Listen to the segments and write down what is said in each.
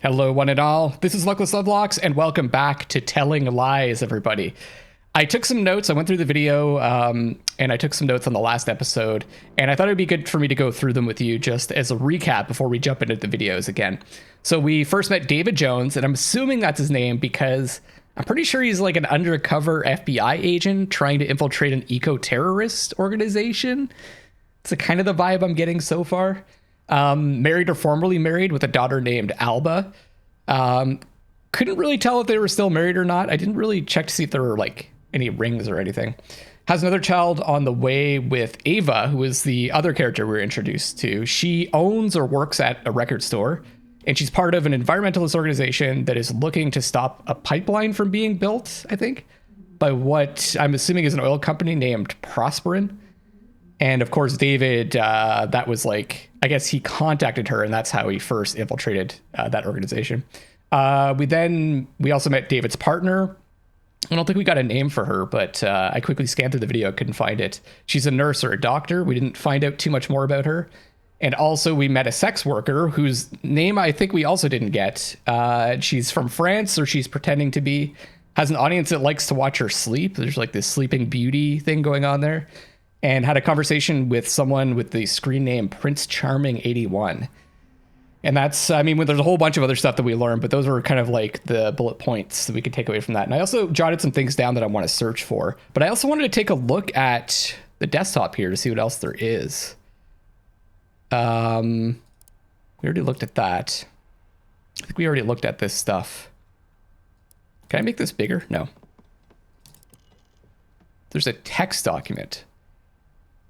Hello, one and all. This is Luckless LoveLinks, and welcome back to Telling Lies, everybody. I took some notes. I went through the video, and I took some notes on the last episode, and I thought it would be good for me to go through them with you just as a recap before we jump into the videos again. So we first met David Jones, and I'm assuming that's his name because I'm pretty sure he's like an undercover FBI agent trying to infiltrate an eco-terrorist organization. It's kind of the vibe I'm getting so far. Married or formerly married with a daughter named Alba. Couldn't really tell if they were still married or not. I didn't really check to see if there were like any rings or anything. Has another child on the way with Ava, who is the other character we were introduced to. She owns or works at a record store, and she's part of an environmentalist organization that is looking to stop a pipeline from being built, I think, by what I'm assuming is an oil company named Prosperin. And of course, David, that was like, I guess he contacted her, and that's how he first infiltrated that organization. We also met David's partner. I don't think we got a name for her, but I quickly scanned through the video, couldn't find it. She's a nurse or a doctor. We didn't find out too much more about her. And also we met a sex worker whose name I think we also didn't get. She's from France, or she's pretending to be. Has an audience that likes to watch her sleep. There's like this Sleeping Beauty thing going on there. And had a conversation with someone with the screen name Prince Charming 81. And that's, I mean, there's a whole bunch of other stuff that we learned, but those were kind of like the bullet points that we could take away from that. And I also jotted some things down that I want to search for, but I also wanted to take a look at the desktop here to see what else there is. We already looked at that. I think we already looked at this stuff. Can I make this bigger? No. There's a text document.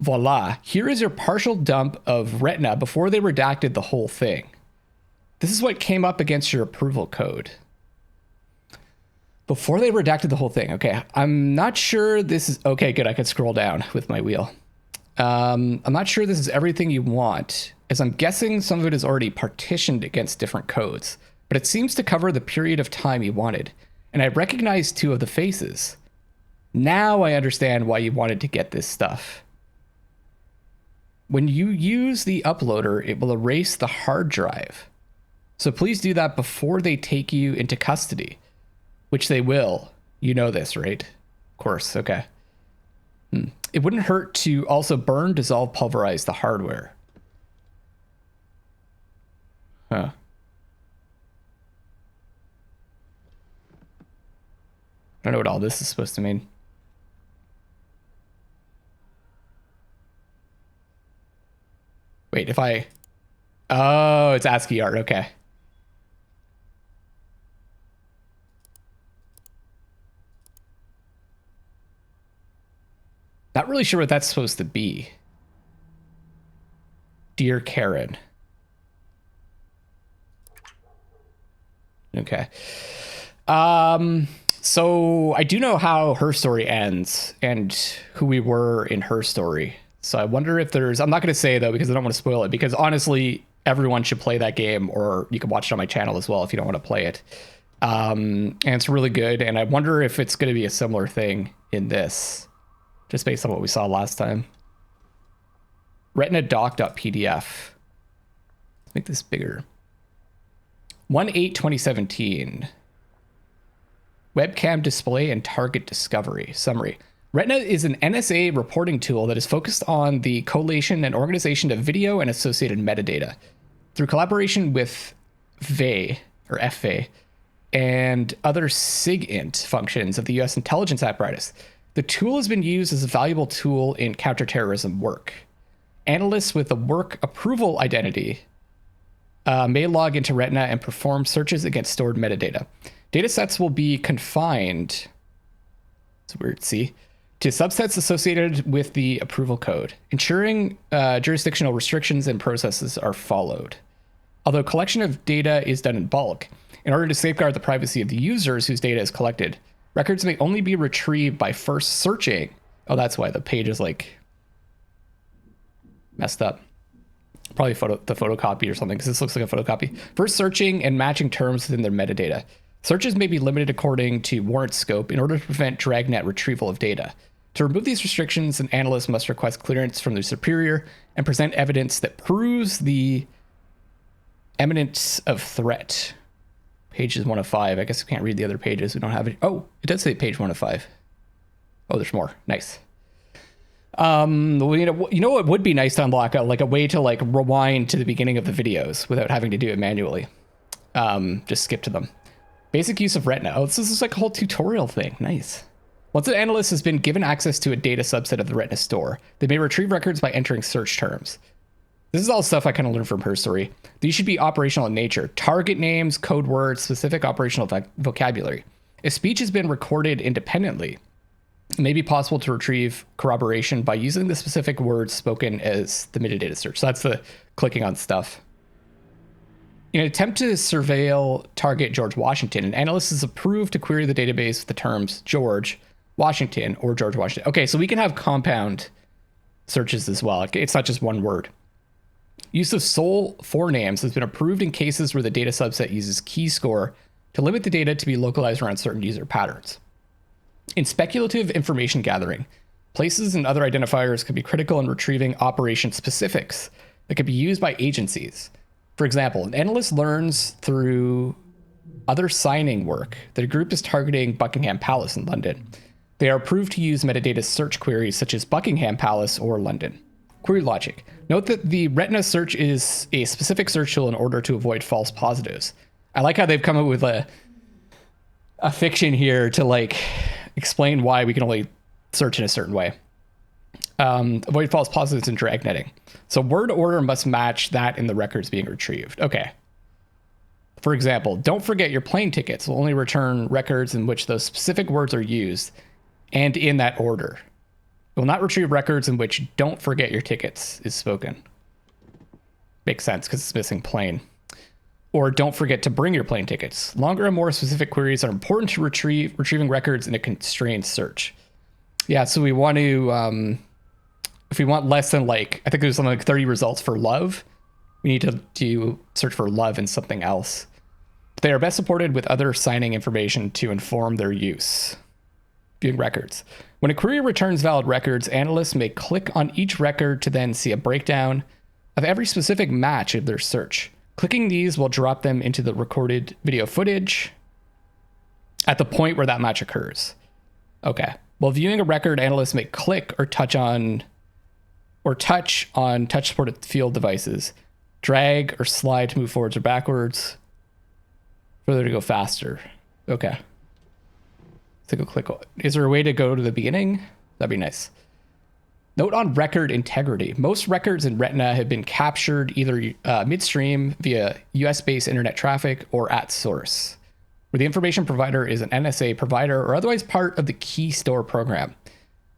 Voila, here is your partial dump of Retina before they redacted the whole thing. This is what came up against your approval code. Before they redacted the whole thing. Okay, I'm not sure this is... Okay, good, I could scroll down with my wheel. I'm not sure this is everything you want, as I'm guessing some of it is already partitioned against different codes, but it seems to cover the period of time you wanted, and I recognize two of the faces. Now I understand why you wanted to get this stuff. When you use the uploader, it will erase the hard drive. So please do that before they take you into custody, which they will. You know this, right? Of course, okay. It wouldn't hurt to also burn, dissolve, pulverize the hardware. Huh. I don't know what all this is supposed to mean. Wait, if I... Oh, it's ASCII art. Okay. Not really sure what that's supposed to be. Dear Karen. Okay. So I do know how her story ends and who we were in her story. So I wonder if there's... I'm not going to say, though, because I don't want to spoil it, because honestly, everyone should play that game, or you can watch it on my channel as well if you don't want to play it. And it's really good, and I wonder if it's going to be a similar thing in this, just based on what we saw last time. retinadoc.pdf. Make this bigger. 1/8/2017. Webcam display and target discovery. Summary. Retina is an NSA reporting tool that is focused on the collation and organization of video and associated metadata. Through collaboration with VE, or FVE, and other SIGINT functions of the U.S. intelligence apparatus, the tool has been used as a valuable tool in counterterrorism work. Analysts with a work approval identity may log into Retina and perform searches against stored metadata. Datasets will be confined... It's weird, see? To subsets associated with the approval code, ensuring jurisdictional restrictions and processes are followed. Although collection of data is done in bulk, in order to safeguard the privacy of the users whose data is collected, records may only be retrieved by first searching. Oh, that's why the page is like messed up. Probably the photocopy or something, because this looks like a photocopy. First searching and matching terms within their metadata. Searches may be limited according to warrant scope in order to prevent dragnet retrieval of data. To remove these restrictions, an analyst must request clearance from their superior and present evidence that proves the eminence of threat. Pages 1 of 5. I guess we can't read the other pages. We don't have it. Oh, it does say page 1 of 5. Oh, there's more. Nice. Well, you know what would be nice to unlock? Like a way to like rewind to the beginning of the videos without having to do it manually. Just skip to them. Basic use of Retina. Oh, this is like a whole tutorial thing. Nice. Once an analyst has been given access to a data subset of the Retina store, they may retrieve records by entering search terms. This is all stuff I kind of learned from her story. These should be operational in nature. Target names, code words, specific operational vocabulary. If speech has been recorded independently, it may be possible to retrieve corroboration by using the specific words spoken as the metadata search. So that's the clicking on stuff. In an attempt to surveil target George Washington, an analyst is approved to query the database with the terms George Washington or George Washington. Okay, so we can have compound searches as well. It's not just one word. Use of sole forenames has been approved in cases where the data subset uses key score to limit the data to be localized around certain user patterns. In speculative information gathering, places and other identifiers can be critical in retrieving operation specifics that can be used by agencies. For example, an analyst learns through other signing work that a group is targeting Buckingham Palace in London. They are approved to use metadata search queries such as Buckingham Palace or London. Query logic. Note that the Retina search is a specific search tool in order to avoid false positives. I like how they've come up with a fiction here to like explain why we can only search in a certain way. Avoid false positives and dragnetting. So word order must match that in the records being retrieved. Okay. For example, don't forget your plane tickets will only return records in which those specific words are used and in that order. It will not retrieve records in which don't forget your tickets is spoken. Makes sense because it's missing plane. Or don't forget to bring your plane tickets. Longer and more specific queries are important to retrieving records in a constrained search. Yeah, so we want to, if we want less than like, I think there's something like 30 results for love, we need to do search for love in something else. They are best supported with other signing information to inform their use. Viewing records. When a query returns valid records, analysts may click on each record to then see a breakdown of every specific match of their search. Clicking these will drop them into the recorded video footage at the point where that match occurs. Okay. While viewing a record, analysts may click or touch on touch-supported field devices, drag or slide to move forwards or backwards, further to go faster. Okay. Let's go click. Is there a way to go to the beginning? That'd be nice. Note on record integrity. Most records in Retina have been captured either midstream via US-based internet traffic or at source, where the information provider is an NSA provider or otherwise part of the key store program.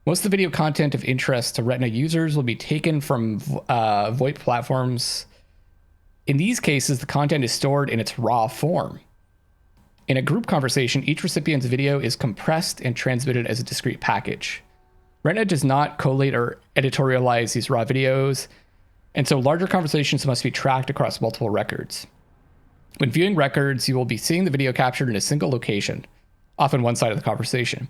Most of the video content of interest to Retina users will be taken from VoIP platforms. In these cases, the content is stored in its raw form. In a group conversation, each recipient's video is compressed and transmitted as a discrete package. Retina does not collate or editorialize these raw videos, and so larger conversations must be tracked across multiple records. When viewing records, you will be seeing the video captured in a single location, often one side of the conversation.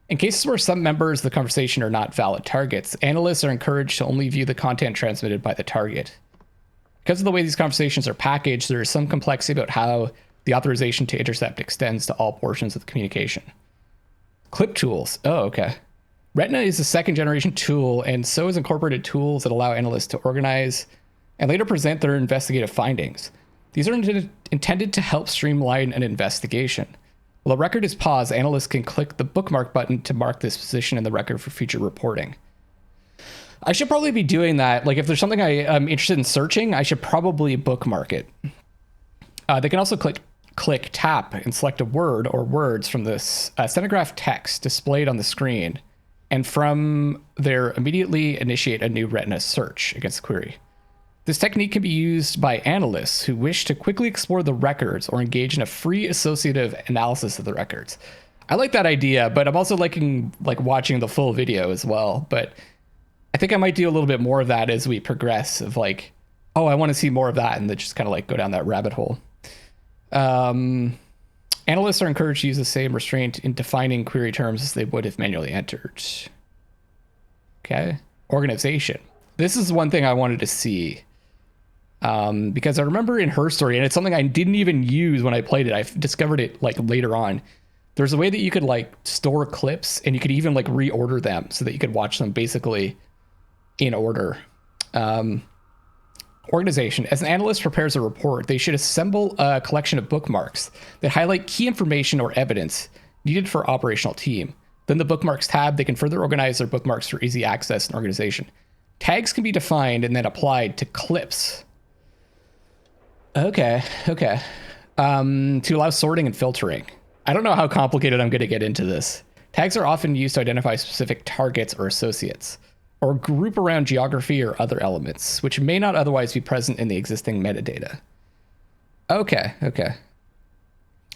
In cases where some members of the conversation are not valid targets, analysts are encouraged to only view the content transmitted by the target. Because of the way these conversations are packaged, there is some complexity about how the authorization to intercept extends to all portions of the communication. Clip tools. Oh, okay. Retina is a second generation tool, and so is incorporated tools that allow analysts to organize and later present their investigative findings. These are intended to help streamline an investigation. While a record is paused, analysts can click the bookmark button to mark this position in the record for future reporting. I should probably be doing that. Like if there's something I'm interested in searching, I should probably bookmark it. They can also click tap and select a word or words from this stenograph text displayed on the screen, and from there immediately initiate a new Retina search against the query. This technique can be used by analysts who wish to quickly explore the records or engage in a free associative analysis of the records. I like that idea, but I'm also liking watching the full video as well. But I think I might do a little bit more of that as we progress of like, oh, I want to see more of that, and then just kind of like go down that rabbit hole. Analysts are encouraged to use the same restraint in defining query terms as they would if manually entered. Okay. Organization. This is one thing I wanted to see. Because I remember in her story, and it's something I didn't even use when I played it. I discovered it like later on. There's a way that you could like store clips, and you could even like reorder them so that you could watch them basically in order. Organization. As an analyst prepares a report, they should assemble a collection of bookmarks that highlight key information or evidence needed for operational team. Then the bookmarks tab, they can further organize their bookmarks for easy access and organization. Tags can be defined and then applied to clips. Okay. To allow sorting and filtering. I don't know how complicated I'm going to get into this. Tags are often used to identify specific targets or associates, or group around geography or other elements, which may not otherwise be present in the existing metadata. Okay.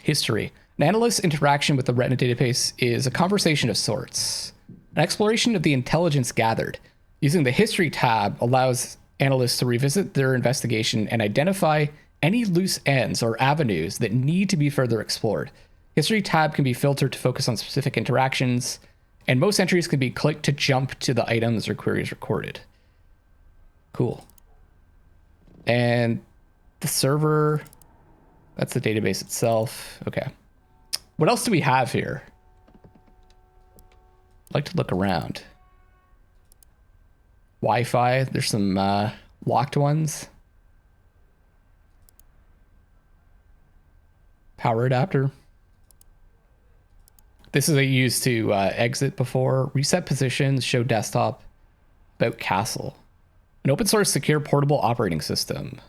History. An analyst's interaction with the Retina database is a conversation of sorts. An exploration of the intelligence gathered. Using the History tab allows analysts to revisit their investigation and identify any loose ends or avenues that need to be further explored. History tab can be filtered to focus on specific interactions, and most entries can be clicked to jump to the items or queries recorded. Cool. And the server, that's the database itself. Okay. What else do we have here? I'd like to look around. Wi-Fi, there's some locked ones. Power adapter. This is a used to exit before. Reset positions, show desktop, about castle. An open source secure portable operating system.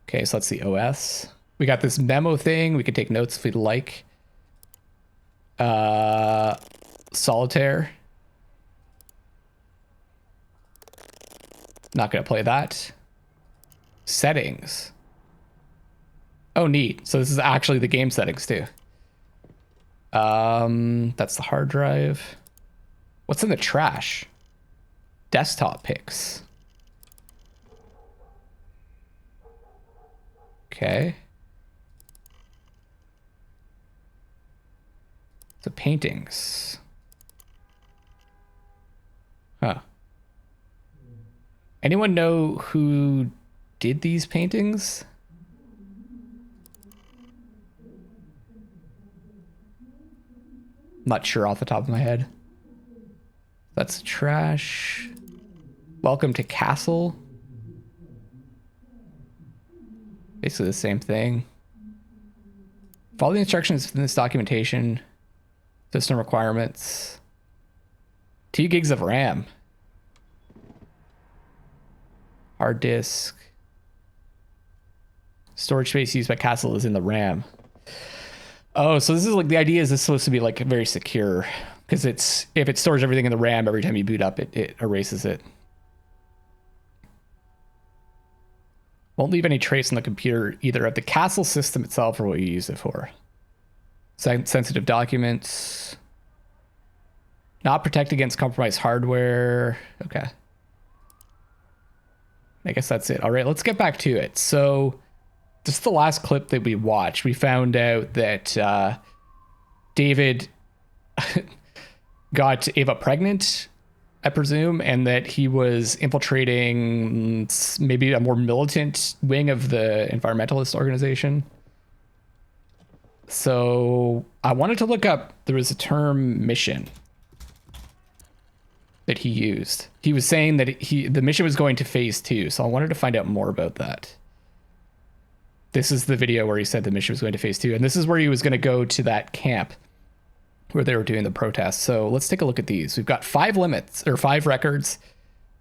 Okay, so that's the OS. We got this memo thing. We could take notes if we'd like. Solitaire. Not gonna play that. Settings. Oh, neat. So this is actually the game settings too. That's the hard drive. What's in the trash? Desktop pics. Okay. The paintings. Huh. Anyone know who did these paintings? Not sure off the top of my head. That's trash. Welcome to Castle. Basically the same thing. Follow the instructions in this documentation. System requirements. 2 gigs of RAM. Hard disk. Storage space used by Castle is in the RAM. Oh, so this is like, the idea is this supposed to be like very secure, because it's, if it stores everything in the RAM, every time you boot up, it erases it. Won't leave any trace on the computer either of the Castle system itself or what you use it for. Sensitive documents. Not protect against compromised hardware. Okay. I guess that's it. All right, let's get back to it. So this is the last clip that we watched. We found out that David got Ava pregnant, I presume, and that he was infiltrating maybe a more militant wing of the environmentalist organization. So I wanted to look up, there was a term mission that he used. He was saying that the mission was going to phase 2. So I wanted to find out more about that. This is the video where he said the mission was going to phase 2. And this is where he was going to go to that camp where they were doing the protests. So let's take a look at these. We've got 5 limits, or 5 records.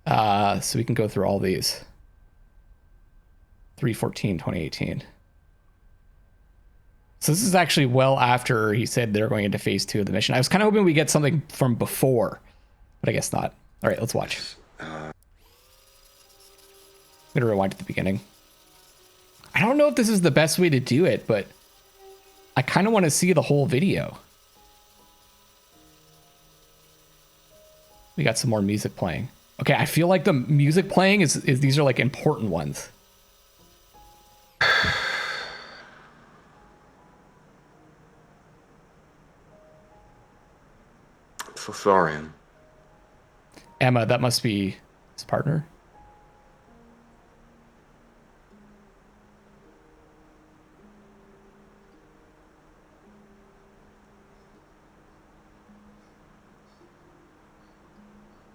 So we can go through all these. 3/14/2018. So this is actually well after he said they're going into phase 2 of the mission. I was kind of hoping we get something from before, but I guess not. All right, let's watch. I'm going to rewind to the beginning. I don't know if this is the best way to do it, but I kind of want to see the whole video. We got some more music playing. Okay, I feel like the music playing is these are like important ones. For Florian. Emma, that must be his partner.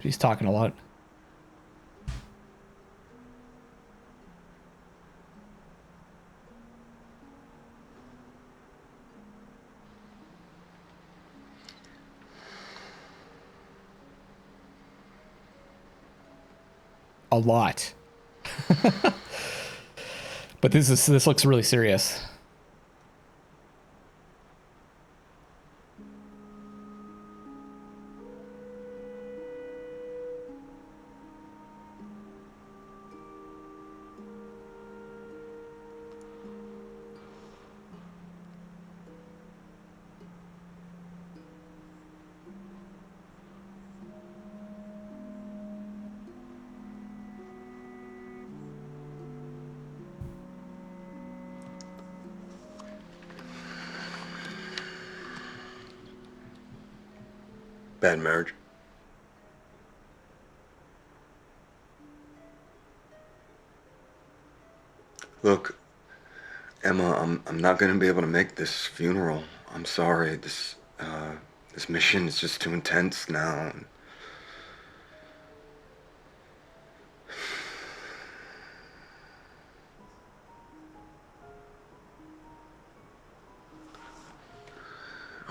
He's talking a lot. A lot. But this looks really serious. Bad marriage. Look, Emma, I'm not gonna be able to make this funeral. I'm sorry. This mission is just too intense now.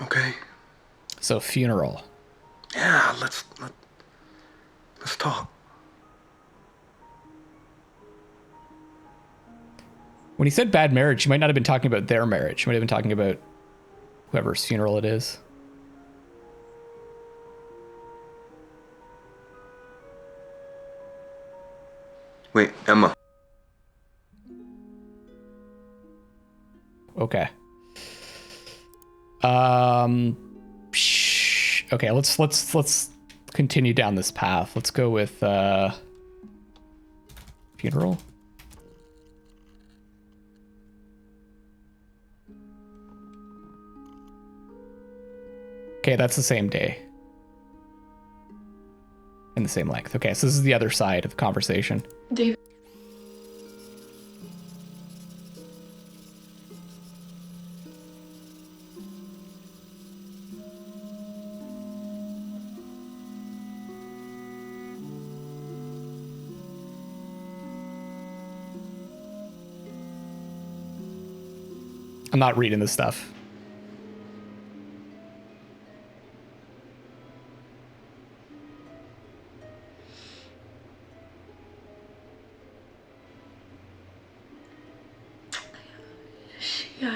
Okay. So funeral. Yeah, let's talk. When he said bad marriage, he might not have been talking about their marriage. He might have been talking about whoever's funeral it is. Wait, Emma. Okay. Okay, let's continue down this path. Let's go with funeral. Okay, that's the same day. And the same length. Okay, so this is the other side of the conversation. David. I'm not reading this stuff.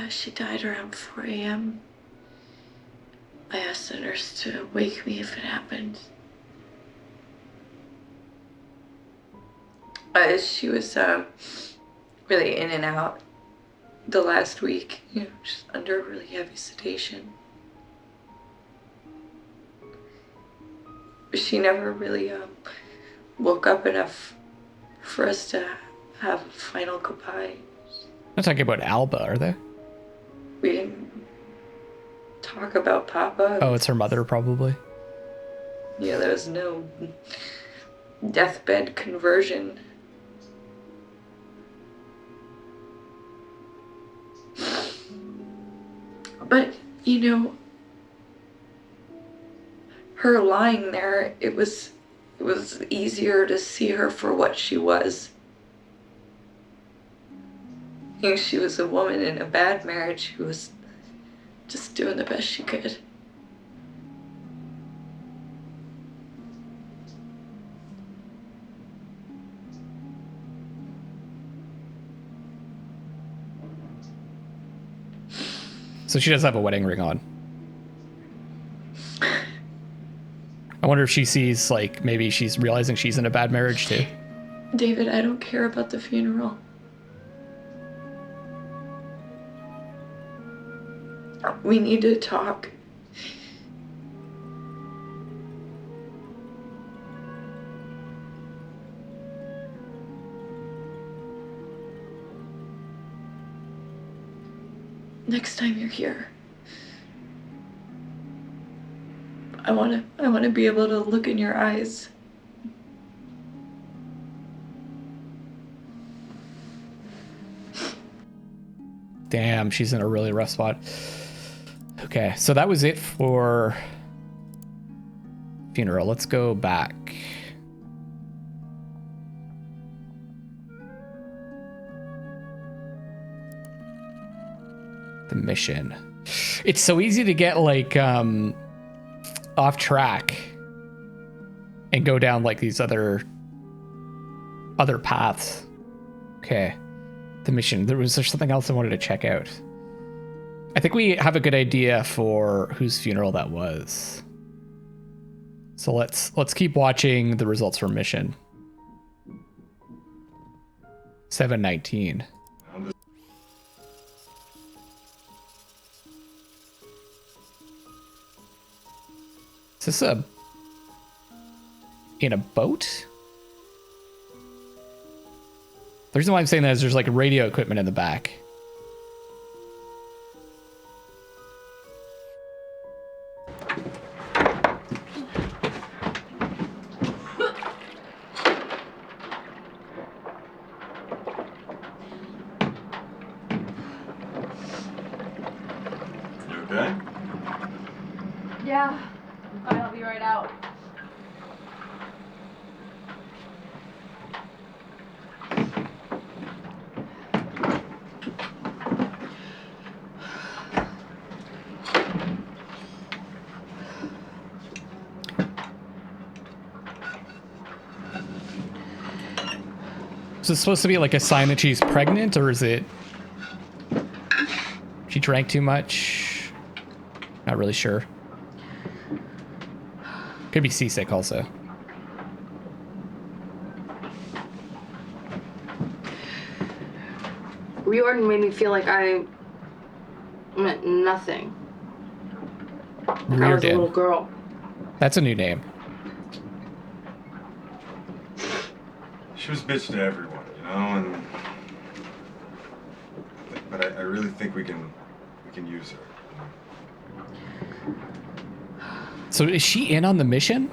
She died around 4 a.m. I asked the nurse to wake me if it happened. She was really in and out the last week, just under really heavy sedation. She never really woke up enough for us to have a final goodbye. Not talking about Alba, are they? We didn't talk about Papa. Oh, it's her mother, probably. Yeah, there was no deathbed conversion. But, her lying there, it was easier to see her for what she was. She was a woman in a bad marriage who was just doing the best she could. So she does have a wedding ring on. I wonder if she sees, like, maybe she's realizing she's in a bad marriage too. David, I don't care about the funeral. We need to talk. Next time you're here, I want to be able to look in your eyes. Damn, she's in a really rough spot. Okay, so that was it for funeral. Let's go back. The mission. It's so easy to get like off track and go down like these other paths. Okay. The mission. There's something else I wanted to check out. I think we have a good idea for whose funeral that was. So let's keep watching the results for mission. 719. Is this in a boat? The reason why I'm saying that is there's like radio equipment in the back. You okay? Yeah, I'm fine. I'll be right out. Is this supposed to be like a sign that she's pregnant, or is it she drank too much? Not really sure. Could be seasick also. Riordan made me feel like I meant nothing. I was a Riordan. little girl. That's a new name. She was bitch to everyone, you know, but I really think we can use her. So is she in on the mission?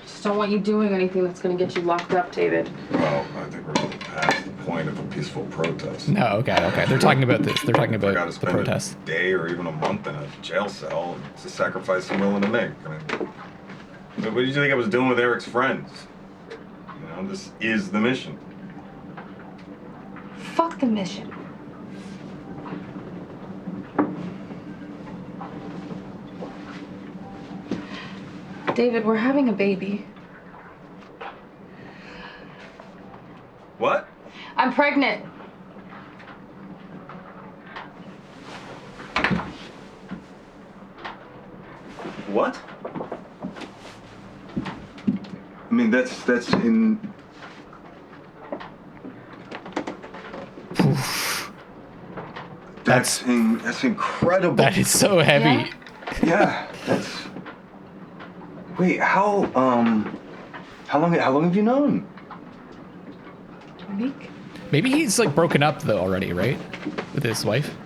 Just don't want you doing anything that's gonna get you locked up, David. Well, I think we're really past the point of a peaceful protest. No, okay. They're talking about this. They're talking If I gotta about the spend protest. a day or even a month in a jail cell, it's a sacrifice I'm willing to make. I mean, what did you think I was doing with Eric's friends? You know, this is the mission. Fuck the mission. David, we're having a baby. What? I'm pregnant. What? I mean, that's in. That's incredible. That is so heavy. Yeah? Yeah, that's. Wait, how long have you known? A week? Maybe he's like broken up though already, right? With his wife.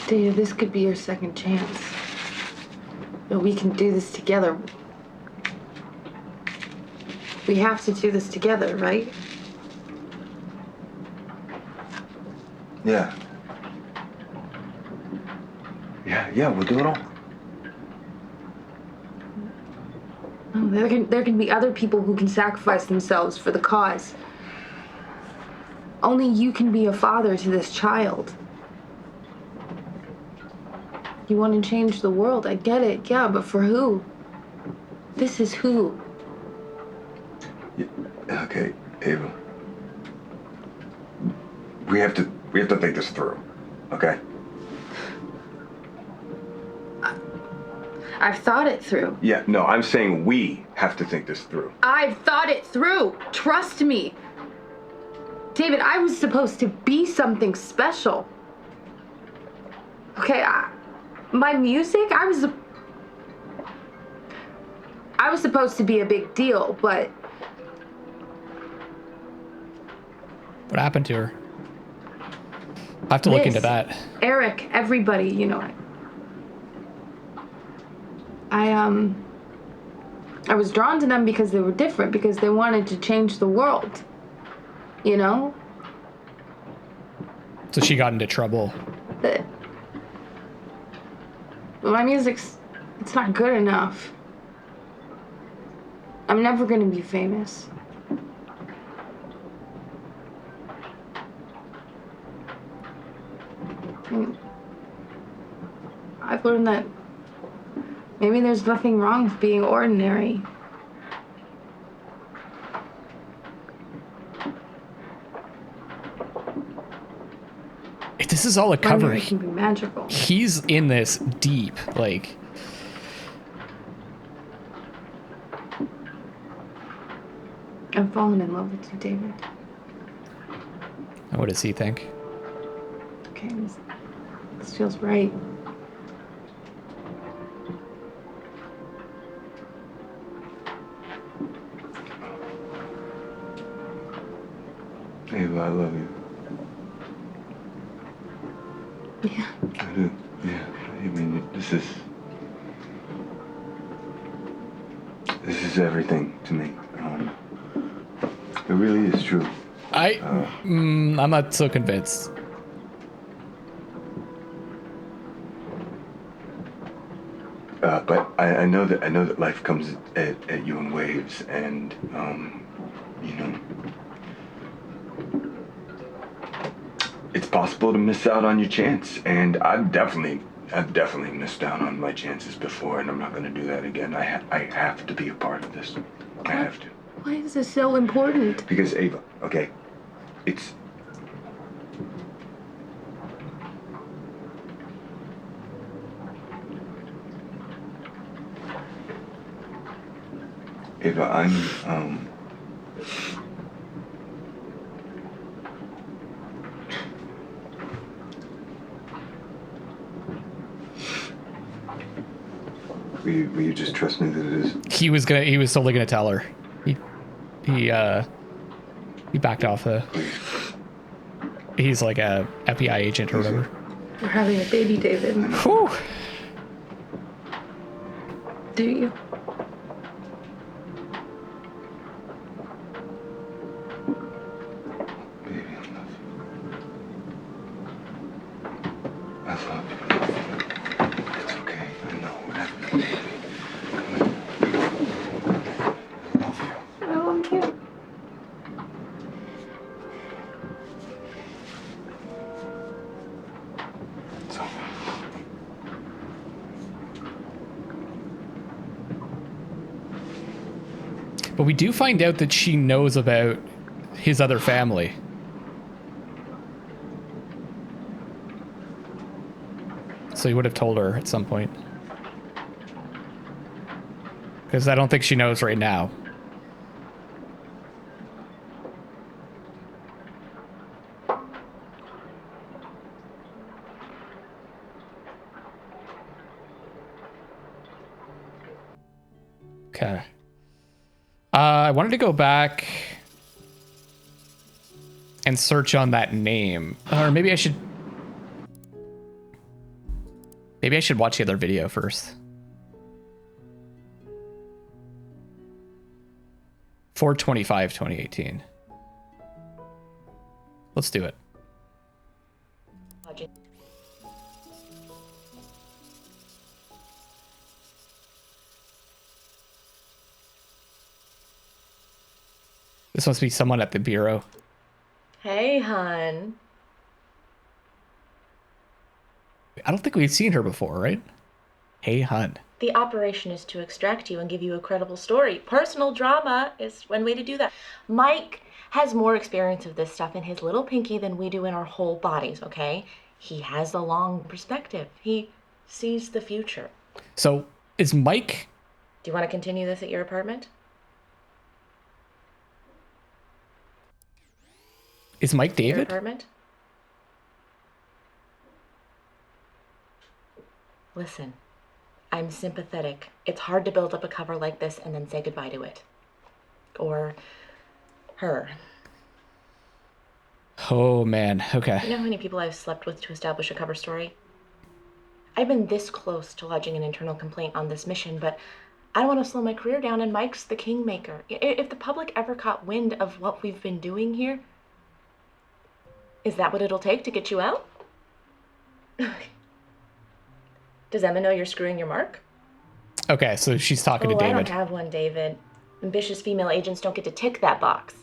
David, this could be your second chance. But we can do this together. We have to do this together, right? Yeah. Yeah, we'll do it all. Oh, there can be other people who can sacrifice themselves for the cause. Only you can be a father to this child. You want to change the world, I get it, yeah, but for who? This is who. Yeah, okay, Ava. We have to think this through, okay? I've thought it through. Yeah, no, I'm saying we have to think this through. I've thought it through. Trust me. David, I was supposed to be something special. Okay, my music, I was supposed to be a big deal, but What happened to her? I have to look into that. Eric, everybody, you know. I was drawn to them because they were different, because they wanted to change the world. You know? So she got into trouble. But my it's not good enough. I'm never gonna be famous. And I've learned that maybe there's nothing wrong with being ordinary. This is all a cover. Ordinary can be magical. He's in this deep, like. I've fallen in love with you, David. What does he think? Okay, this feels right. Ava, I love you. Yeah. I do. Yeah. I mean, this is everything to me. It really is true. I'm not so convinced. But I know that life comes at you in waves, and you know, it's possible to miss out on your chance. And I've definitely missed out on my chances before, and I'm not going to do that again. I have to be a part of this. I have to. Why is this so important? Because Ava, okay, it's. Ava, I'm, will you just trust me that it is? He was totally gonna tell her. He backed off he's like a FBI agent or whatever. We're having a baby, David. Whew. Do you? Baby, I love you. It's okay. I know what happened, baby. I love you. I love you. It's over. But we do find out that she knows about his other family. So he would have told her at some point. Because I don't think she knows right now. Okay. I wanted to go back and search on that name. Or maybe I should watch the other video first. 4/25/2018. Let's do it. This must be someone at the bureau. Hey, hon. I don't think we've seen her before, right? Hey, hun. The operation is to extract you and give you a credible story. Personal drama is one way to do that. Mike has more experience of this stuff in his little pinky than we do in our whole bodies, okay? He has the long perspective. He sees the future. So, is Mike... Do you want to continue this at your apartment? Is Mike Your David? apartment? Listen, I'm sympathetic. It's hard to build up a cover like this and then say goodbye to it. Or her. Oh, man. Okay. You know how many people I've slept with to establish a cover story? I've been this close to lodging an internal complaint on this mission, but I don't want to slow my career down, and Mike's the kingmaker. If the public ever caught wind of what we've been doing here, is that what it'll take to get you out? Does Emma know you're screwing your mark? Okay, so she's talking to I David. don't have one, David. Ambitious female agents don't get to tick that box.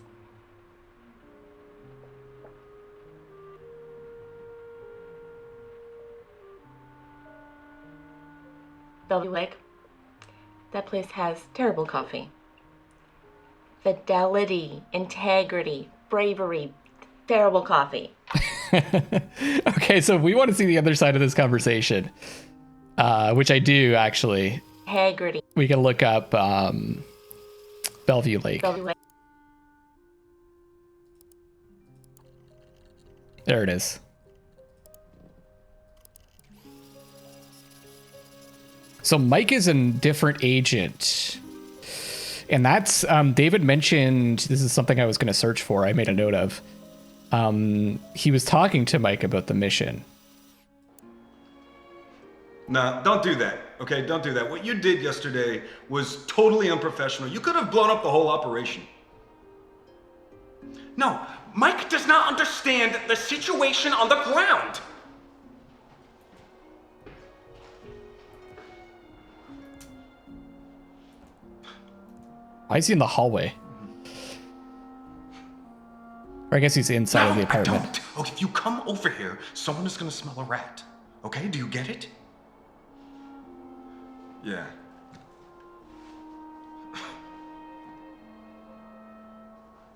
Bellevue Lake. That place has terrible coffee. Fidelity, integrity, bravery, terrible coffee. Okay, so if we want to see the other side of this conversation, which I do actually. Integrity. We can look up Bellevue Lake. Bellevue Lake. There it is. So Mike is a different agent. And that's, David mentioned, this is something I was going to search for. I made a note of. He was talking to Mike about the mission. Nah, don't do that, okay? Don't do that. What you did yesterday was totally unprofessional. You could have blown up the whole operation. No, Mike does not understand the situation on the ground. Why is he in the hallway? Or I guess he's inside of the apartment. I don't. Oh, if you come over here, someone is gonna smell a rat. Okay, do you get it? Yeah.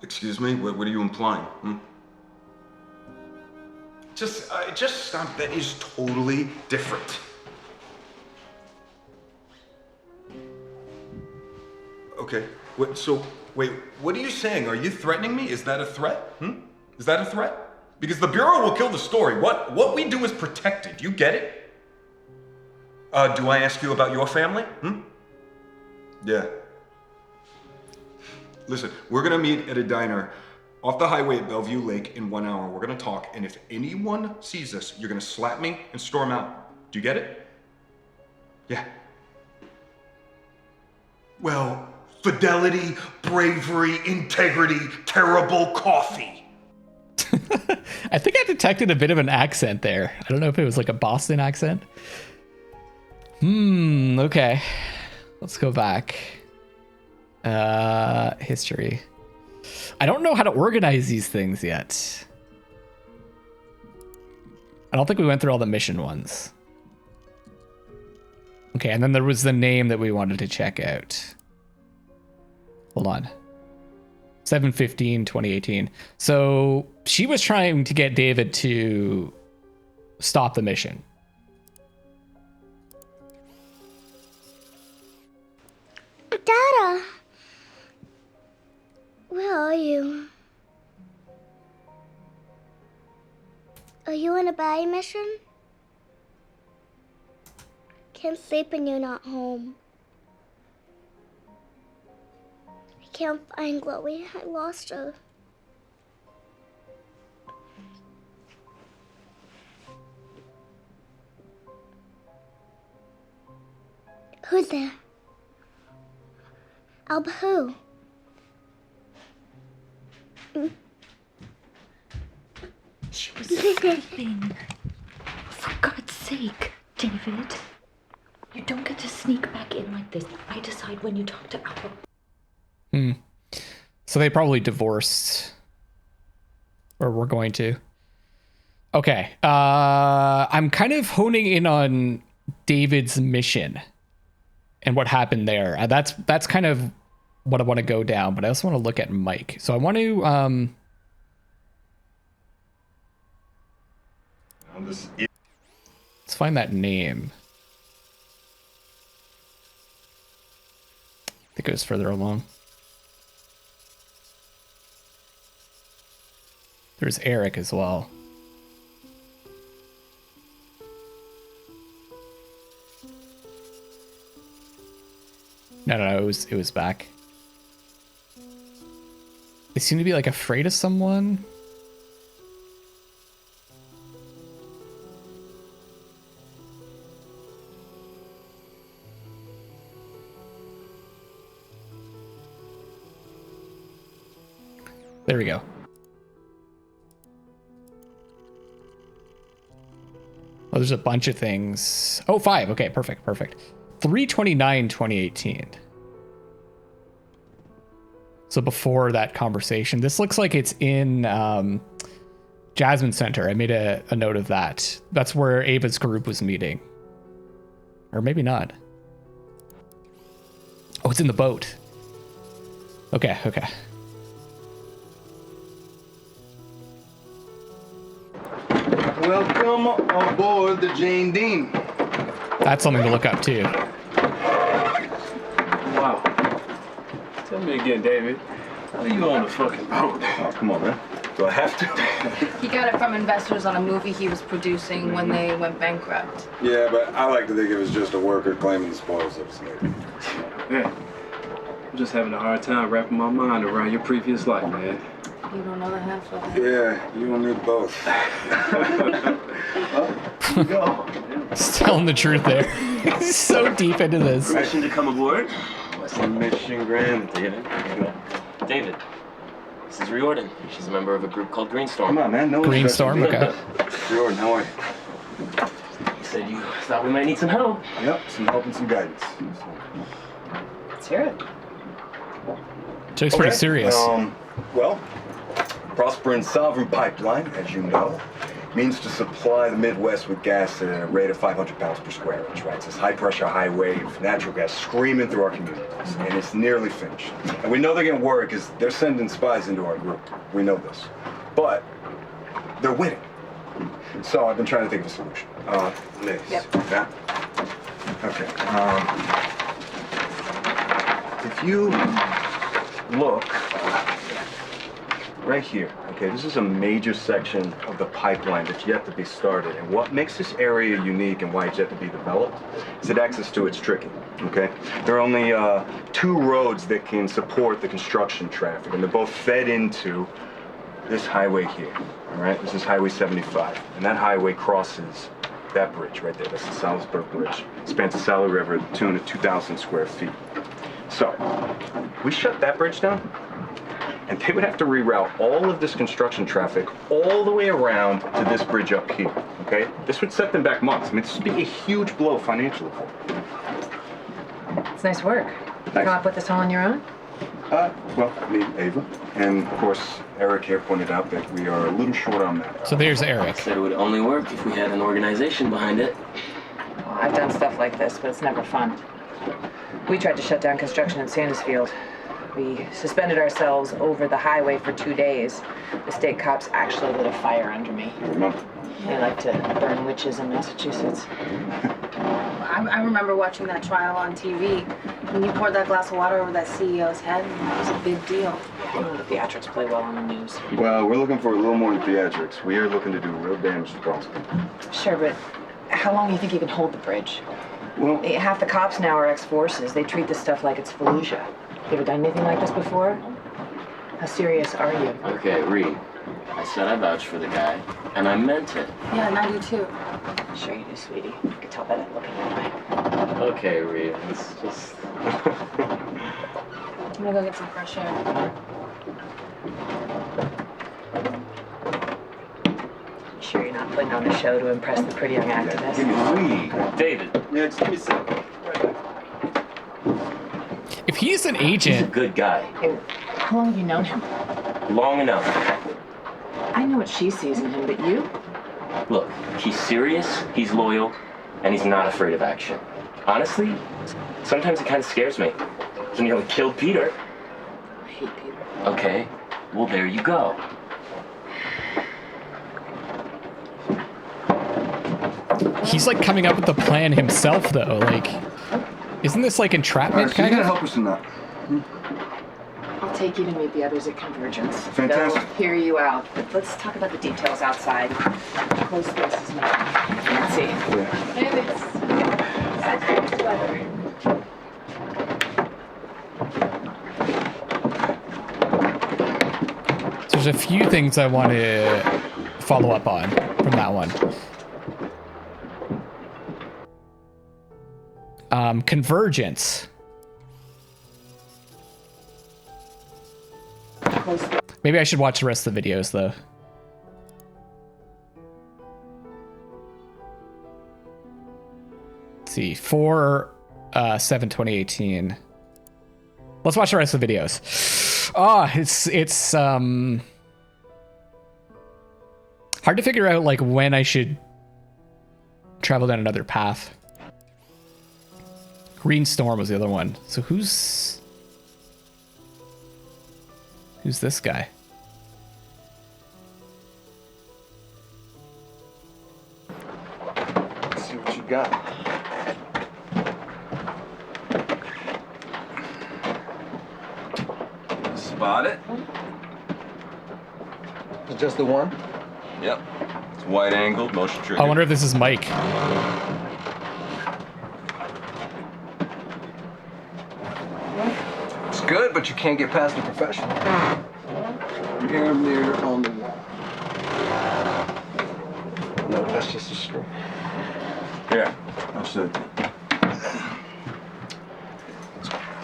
Excuse me? What are you implying? Just stop. That is totally different. Okay. Wait, what are you saying? Are you threatening me? Is that a threat? Is that a threat? Because the Bureau will kill the story. What we do is protected. You get it? Do I ask you about your family? Yeah. Listen, we're gonna meet at a diner off the highway at Bellevue Lake in 1 hour. We're gonna talk, and if anyone sees us, you're gonna slap me and storm out. Do you get it? Yeah. Well, fidelity, bravery, integrity, terrible coffee. I think I detected a bit of an accent there. I don't know if it was like a Boston accent. Okay. Let's go back. History. I don't know how to organize these things yet. I don't think we went through all the mission ones. Okay, and then there was the name that we wanted to check out. Hold on. 7/15/2018. So she was trying to get David to stop the mission. Dada, where are you? Are you on a buy mission? Can't sleep when you're not home. I can't find Chloe. I lost her. Who's there? Alba who? She was sleeping. For God's sake, David. You don't get to sneak back in like this. I decide when you talk to Alba. So they probably divorced. Or we're going to. Okay. I'm kind of honing in on David's mission and what happened there. That's kind of what I want to go down, but I also want to look at Mike. So I want to let's find that name. I think it was further along. There's Eric as well. No, it was back. They seem to be like afraid of someone. There we go. Oh, there's a bunch of things. Oh, 5. Okay, perfect. 3/29/2018. So before that conversation, this looks like it's in Jasmine Center. I made a note of that. That's where Ava's group was meeting. Or maybe not. Oh, it's in the boat. Okay. Welcome aboard the Jane Dean. That's something to look up too. Wow. Tell me again, David. How are you on the fucking boat? Oh, come on, man. Do I have to? He got it from investors on a movie he was producing when they went bankrupt. Yeah, but I like to think it was just a worker claiming the spoils of slavery. Yeah. I'm just having a hard time wrapping my mind around your previous life, man. You don't know the half of it. Yeah, you and me both. Go. He's telling the truth there. He's so deep into this. Permission to come aboard? What's the mission, Grant? David, this is Riordan. She's a member of a group called Greenstorm. Come on, man. No Greenstorm, okay. Riordan, how are you? You said you thought we might need some help. Yep, some help and some guidance. Let's hear it. Jake's pretty serious. Well, Prosper Sovereign Pipeline, as you know, means to supply the Midwest with gas at a rate of 500 pounds per square inch, right? It's this high-pressure, high-wave natural gas screaming through our communities, and it's nearly finished. And we know they're getting worried because they're sending spies into our group. We know this. But they're winning. So I've been trying to think of a solution. Liz. Yep. Yeah? Okay. If you look right here, okay, this is a major section of the pipeline that's yet to be started. And what makes this area unique and why it's yet to be developed is that access to it's tricky, okay? There are only 2 roads that can support the construction traffic, and they're both fed into this highway here, all right? This is Highway 75, and that highway crosses that bridge right there. That's the Salisbury Bridge. It spans the Sally River at the tune of 2,000 square feet. So, we shut that bridge down, and they would have to reroute all of this construction traffic all the way around to this bridge up here, okay? This would set them back months. I mean, this would be a huge blow financially for them. It's nice work. You come up with this all on your own? Well, me, Ava, and of course, Eric here pointed out that we are a little short on that. So there's Eric. Said it would only work if we had an organization behind it. Well, I've done stuff like this, but it's never fun. We tried to shut down construction in Sandusfield. We suspended ourselves over the highway for 2 days. The state cops actually lit a fire under me. They like to burn witches in Massachusetts. I remember watching that trial on TV. When you poured that glass of water over that CEO's head, that was a big deal. Yeah, the theatrics play well on the news. Well, we're looking for a little more than theatrics. We are looking to do real damage to Prosper. Sure, but how long do you think you can hold the bridge? Well, half the cops now are ex-forces. They treat this stuff like it's Fallujah. You ever done anything like this before? How serious are you? Okay, Reed. I said I vouched for the guy, and I meant it. Yeah, and I do too. Sure you do, sweetie. I could tell by that look in your eye. Okay, Reed. It's just... I'm gonna go get some fresh air. Sure you're not putting on a show to impress the pretty young activist? Give me Reed. David. Yeah, just give me a second. If he's an He's a agent, good guy. Hey, how long have you known him? Long enough. I know what she sees in him, but you? Look, he's serious, he's loyal, and he's not afraid of action. Honestly, sometimes it kind of scares me. He nearly killed Peter. I hate Peter. Okay, well there you go. he's like coming up with the plan himself though. Like, isn't this like entrapment kind of? Help us in that. I'll take you to meet the others at Convergence. Fantastic. They'll hear you out, but let's talk about the details outside. Close spaces now. Nancy. Yeah. So there's a few things I want to follow up on from that one. Convergence. Maybe I should watch the rest of the videos though. Let's see, 4/7/2018. Let's watch the rest of the videos. It's hard to figure out like when I should travel down another path. Green Storm was the other one. So who's this guy? Let's see what you got. Spot it? It's just the one? Yep. It's wide angled, motion trigger. I wonder if this is Mike. It's good, but you can't get past the professional. Mirror, mirror on the wall. No, that's just a screw. Yeah, that's it.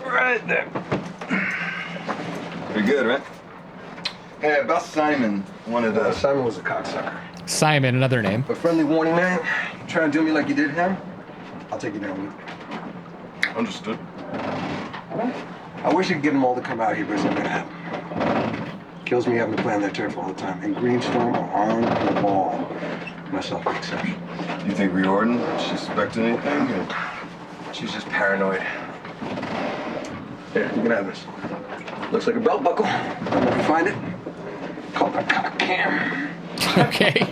Right there. Pretty good, right? Hey, about Simon wanted Simon was a cocksucker. Simon, another name. A friendly warning, man. You try to do me like you did him, I'll take you down with me. Understood. I wish I could get them all to come out here, but it's not gonna happen. Kills me having to plan their turf all the time. And Greenstorm are on the ball. Myself an exception. You think Riordan suspected anything? Or? She's just paranoid. Here, you can have this. Looks like a belt buckle. If you find it, call it a cock cam. Okay.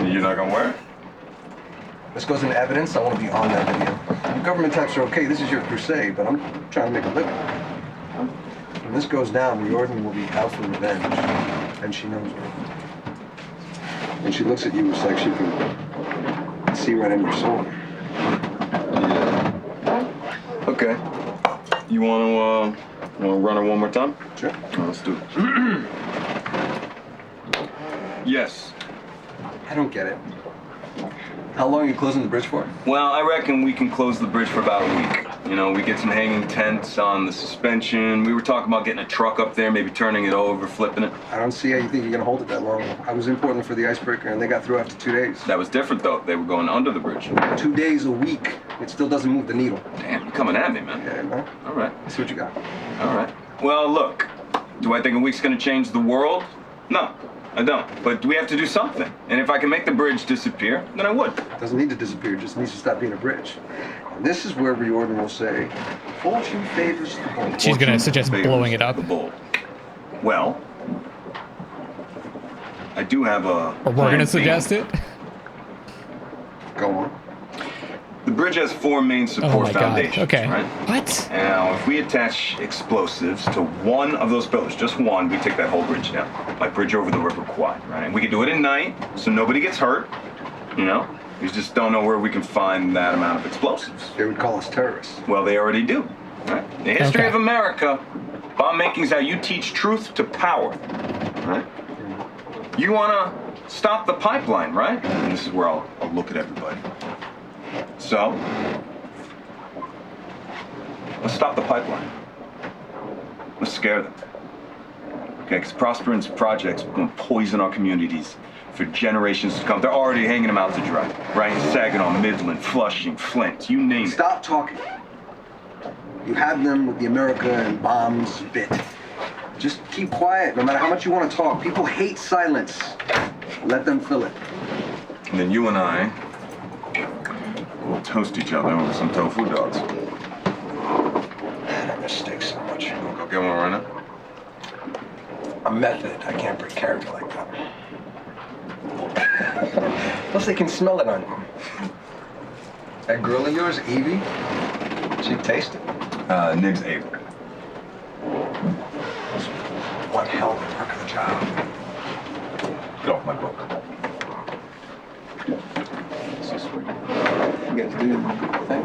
You're not gonna wear it? This goes into evidence. I want to be on that video. The government types are okay. This is your crusade, but I'm trying to make a living. When this goes down, Riordan will be out for revenge, and she knows it. When she looks at you, it's like she can see right in your soul. Yeah. Okay. You wanna run her one more time? Sure. Let's do it. Yes. I don't get it. How long are you closing the bridge for? Well, I reckon we can close the bridge for about a week. You know, we get some hanging tents on the suspension. We were talking about getting a truck up there, maybe turning it over, flipping it. I don't see how you think you're gonna hold it that long. I was in Portland for the icebreaker, and they got through after 2 days. That was different, though. They were going under the bridge. 2 days a week. It still doesn't move the needle. Damn, you're coming at me, man. Yeah, man. All right. Let's see what you got. All right. Well, look. Do I think a week's gonna change the world? No, I don't. But we have to do something. And if I can make the bridge disappear, then I would. It doesn't need to disappear. It just needs to stop being a bridge. And this is where Riordan will say, fortune favors the bold. She's gonna suggest blowing it up. The bold. Well, I do have a. Or we're gonna suggest it. Go on. The bridge has 4 main support foundations. Okay. Right? What? Now, if we attach explosives to one of those pillars, just one, we take that whole bridge down. Like bridge over the River Kwai, right? And we can do it at night, so nobody gets hurt. You know, we just don't know where we can find that amount of explosives. They would call us terrorists. Well, they already do. Right? The history of America, bomb making is how you teach truth to power. Right? You wanna stop the pipeline, right? And this is where I'll look at everybody. So, let's stop the pipeline. Let's scare them. Okay, because Prospering's project's going to poison our communities for generations to come. They're already hanging them out to dry. Right? Saginaw, Midland, Flushing, Flint, you name it. Stop talking. You have them with the America and bombs bit. Just keep quiet, no matter how much you want to talk. People hate silence. Let them fill it. And then you and I will toast each other over some tofu dogs. Man, I miss steaks so much. We'll go get one right now. A method. I can't break character like that. Plus, they can smell it on you. That girl of yours, Evie, she tasted it. Nibs Avery. One hell of a work of the job. Get off my book. So sweet. You guys do the thing.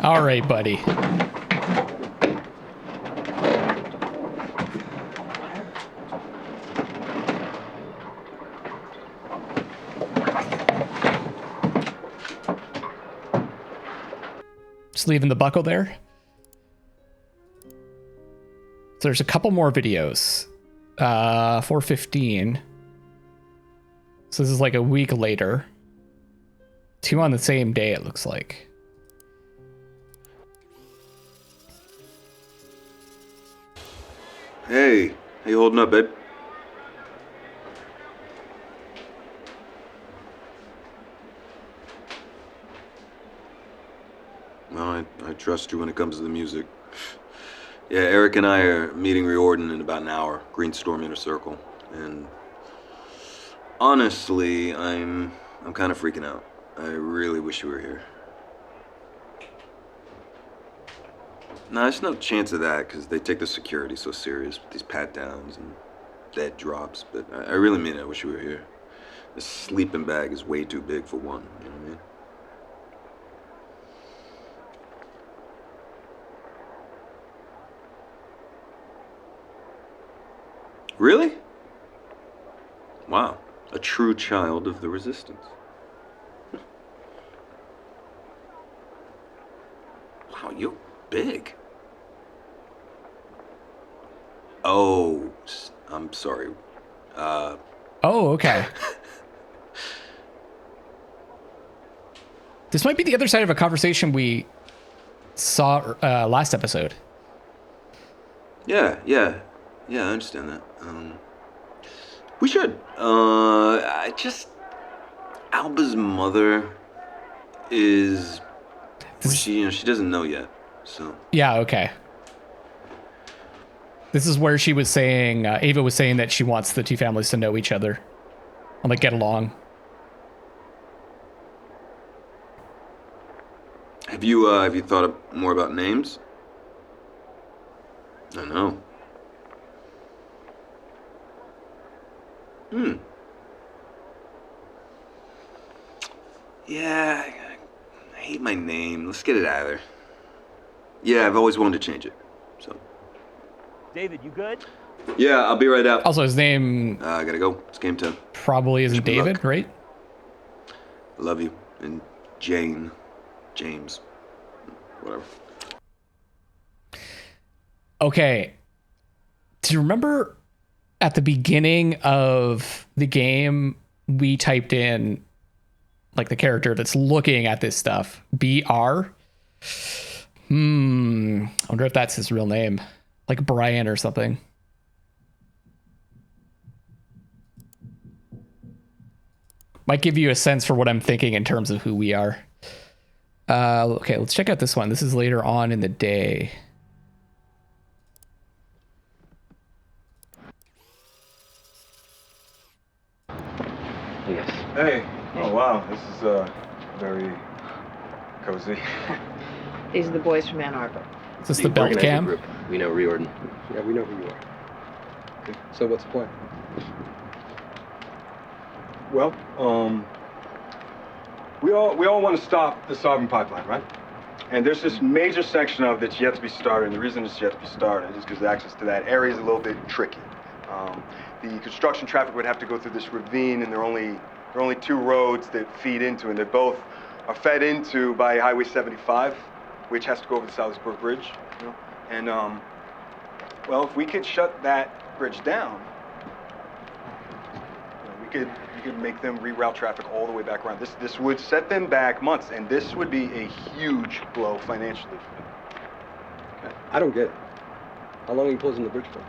All right, buddy. Just leaving the buckle there. So there's a couple more videos. 4:15. So this is like a week later. 2 on the same day, it looks like. Hey, how you holding up, babe? Well, I trust you when it comes to the music. Yeah, Eric and I are meeting Riordan in about an hour. Greenstorm Inner Circle. And honestly, I'm kind of freaking out. I really wish you were here. No, there's no chance of that because they take the security so serious with these pat-downs and dead drops. But I really mean it. I wish you were here. This sleeping bag is way too big for one. You know what I mean? Really? Wow. A true child of the resistance. Wow, you're big. Oh, I'm sorry. Oh, okay. This might be the other side of a conversation we saw last episode. Yeah, I understand that. We should. Alba's mother is, she doesn't know yet, so. Yeah, okay. This is where she was saying, Ava was saying that she wants the 2 families to know each other and like get along. Have you thought more about names? I know. Yeah, I hate my name. Let's get it out of there. Yeah, I've always wanted to change it, so. David, you good? Yeah, I'll be right out. Also, his name... I gotta go. It's game time. Probably isn't David, right? I love you. And James. Whatever. Okay. Do you remember at the beginning of the game, we typed in like the character that's looking at this stuff, BR? I wonder if that's his real name, like Brian or something. Might give you a sense for what I'm thinking in terms of who we are. Okay, let's check out this one. This is later on in the day. Yes. Hey. Oh, wow. This is very cozy. These are the boys from Ann Arbor. Is this the belt cam? Group. We know Riordan. Yeah, we know who you are. Okay. So what's the plan? Well, we all want to stop the Sovereign Pipeline, right? And there's this major section of it that's yet to be started, and the reason it's yet to be started is because access to that area is a little bit tricky. The construction traffic would have to go through this ravine, and there are only 2 roads that feed into it, and they both are fed into by Highway 75, which has to go over the Salisbury Bridge, you know? And, well, if we could shut that bridge down, you know, we could make them reroute traffic all the way back around. This would set them back months, and this would be a huge blow financially for them. Okay. I don't get it. How long are you closing the bridge for?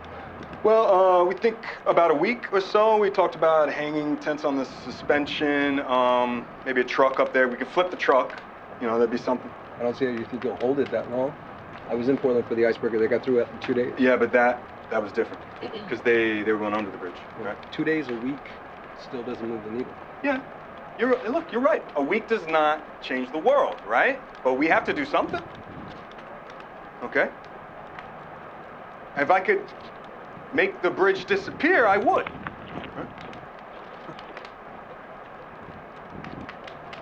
Well, we think about a week or so. We talked about hanging tents on the suspension, maybe a truck up there. We could flip the truck. You know, that'd be something. I don't see how you think you'll hold it that long. I was in Portland for the icebreaker. They got through it in 2 days. Yeah, but that was different because they were going under the bridge. Right? 2 days a week still doesn't move the needle. Yeah, you're right. A week does not change the world, right? But we have to do something. Okay. If I could make the bridge disappear, I would.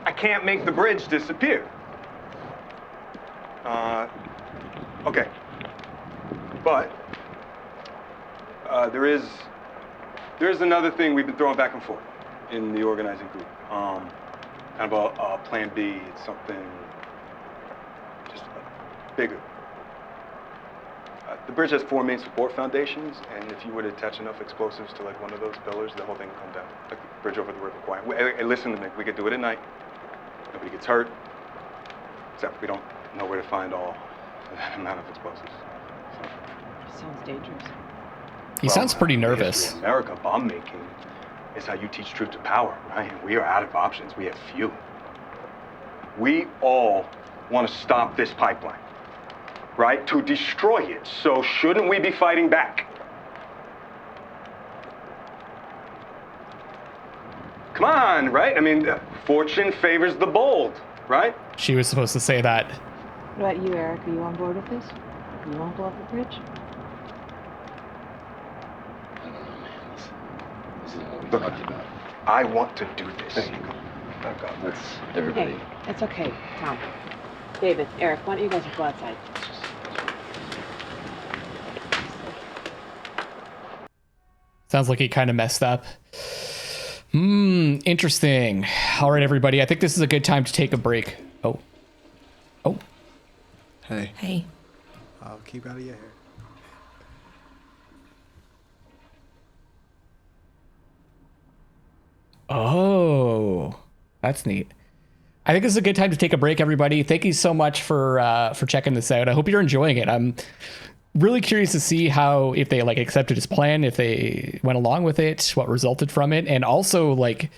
I can't make the bridge disappear. Okay. But there is another thing we've been throwing back and forth in the organizing group. Kind of a plan B. It's something just bigger. The bridge has 4 main support foundations, and if you were to attach enough explosives to like one of those pillars, the whole thing would come down. Like the bridge over the River Kwai. Hey, listen to me. We could do it at night. Nobody gets hurt. Except we don't know where to find all that amount of explosives. Sounds dangerous. He sounds pretty in the history nervous. of America, bomb making is how you teach truth to power, right? And we are out of options. We have few. We all want to stop this pipeline, right? To destroy it. So shouldn't we be fighting back? Come on, right? I mean, fortune favors the bold, right? She was supposed to say that. What about you, Eric? Are you on board with this? You want to blow up the bridge? Look, I want to do this. Let's everybody. Hey, it's okay, Tom. David, Eric, why don't you guys go outside? Sounds like he kind of messed up. Interesting. All right, everybody. I think this is a good time to take a break. Oh. Hey. Hey. I'll keep out of your hair. Oh, that's neat. I think this is a good time to take a break, everybody. Thank you so much for checking this out. I hope you're enjoying it. I'm really curious to see how, if they like accepted his plan, if they went along with it, what resulted from it, and also like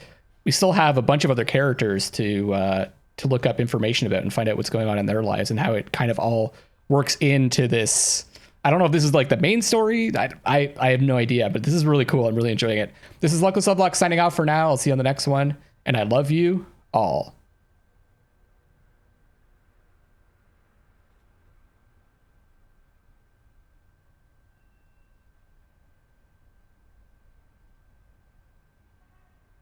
we still have a bunch of other characters to look up information about and find out what's going on in their lives and how it kind of all works into this. I don't know if this is like the main story. I have no idea, but this is really cool. I'm really enjoying it. This is Luckless LoveLinks signing off for now. I'll see you on the next one, and I love you all.